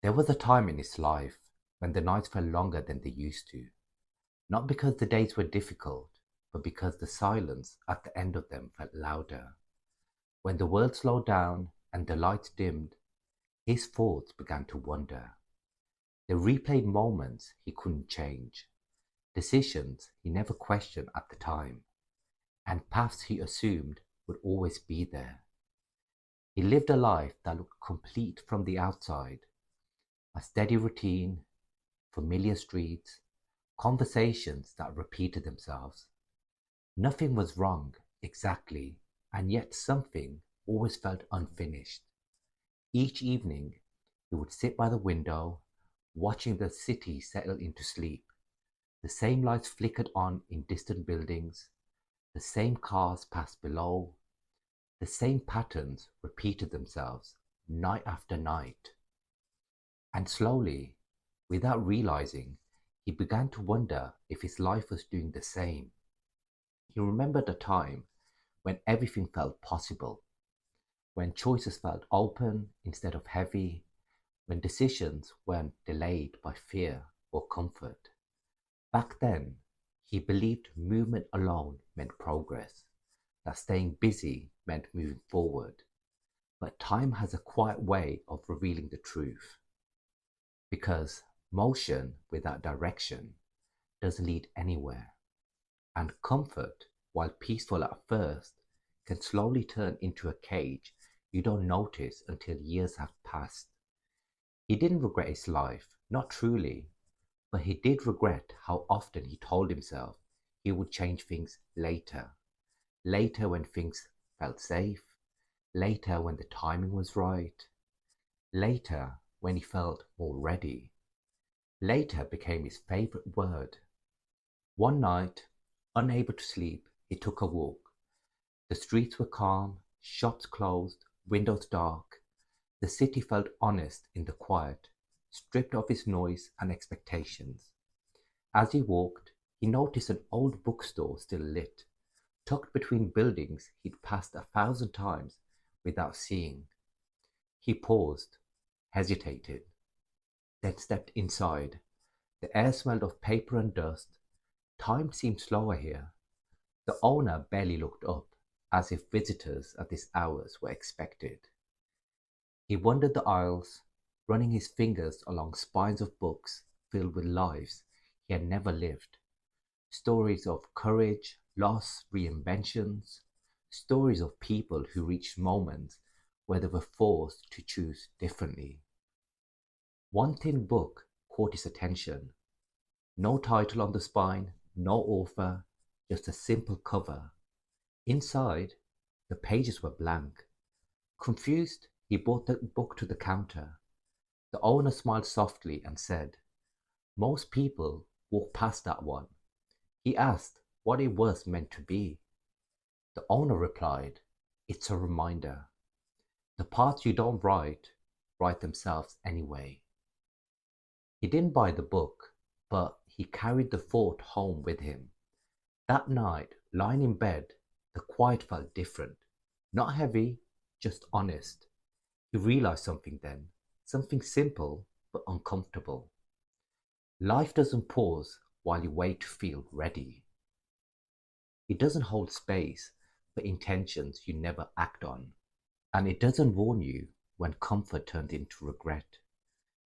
There was a time in his life when the nights felt longer than they used to, not because the days were difficult, but because the silence at the end of them felt louder. When the world slowed down and the lights dimmed, his thoughts began to wander. They replayed moments he couldn't change, decisions he never questioned at the time, and paths he assumed would always be there. He lived a life that looked complete from the outside, a steady routine, familiar streets, conversations that repeated themselves. Nothing was wrong, exactly, and yet something always felt unfinished. Each evening, he would sit by the window, watching the city settle into sleep. The same lights flickered on in distant buildings, the same cars passed below, the same patterns repeated themselves night after night. And slowly, without realizing, he began to wonder if his life was doing the same. He remembered a time when everything felt possible, when choices felt open instead of heavy, when decisions weren't delayed by fear or comfort. Back then, he believed movement alone meant progress, that staying busy meant moving forward. But time has a quiet way of revealing the truth, because motion without direction doesn't lead anywhere, and comfort, while peaceful at first, can slowly turn into a cage you don't notice until years have passed. He didn't regret his life, not truly, but he did regret how often he told himself he would change things later. Later when things felt safe, later when the timing was right, later when he felt more ready. Later became his favorite word. One night, unable to sleep, he took a walk. The streets were calm, shops closed, windows dark. The city felt honest in the quiet, stripped of its noise and expectations. As he walked, he noticed an old bookstore still lit, tucked between buildings he'd passed 1,000 times without seeing. He paused, hesitated, then stepped inside. The air smelled of paper and dust. Time seemed slower here. The owner barely looked up, as if visitors at these hours were expected. He wandered the aisles, running his fingers along spines of books filled with lives he had never lived. Stories of courage, loss, reinventions, stories of people who reached moments where they were forced to choose differently. One thin book caught his attention. No title on the spine, no author, just a simple cover. Inside, the pages were blank. Confused, he brought the book to the counter. The owner smiled softly and said, "Most people walk past that one." He asked what it was meant to be. The owner replied, "It's a reminder. The parts you don't write themselves anyway." He didn't buy the book, but he carried the thought home with him. That night, lying in bed, the quiet felt different. Not heavy, just honest. He realized something then, something simple but uncomfortable. Life doesn't pause while you wait to feel ready. It doesn't hold space for intentions you never act on. And it doesn't warn you when comfort turned into regret.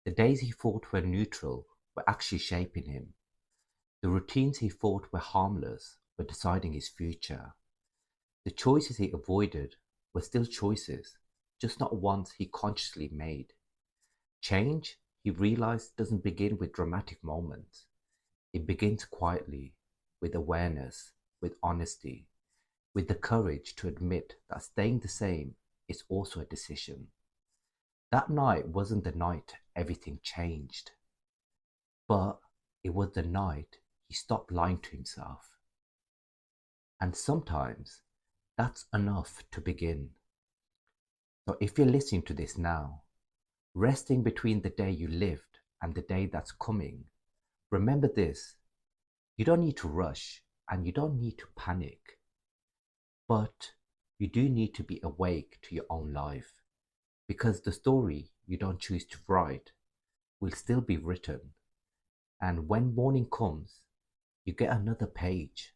The days he thought were neutral were actually shaping him. The routines he thought were harmless were deciding his future. The choices he avoided were still choices, just not ones he consciously made. Change, he realized, doesn't begin with dramatic moments. It begins quietly, with awareness, with honesty, with the courage to admit that staying the same is also a decision. That night wasn't the night everything changed, but it was the night he stopped lying to himself. And sometimes that's enough to begin. So if you're listening to this now, resting between the day you lived and the day that's coming, remember this: you don't need to rush and you don't need to panic, but you do need to be awake to your own life, because the story you don't choose to write, will still be written. And when morning comes, you get another page,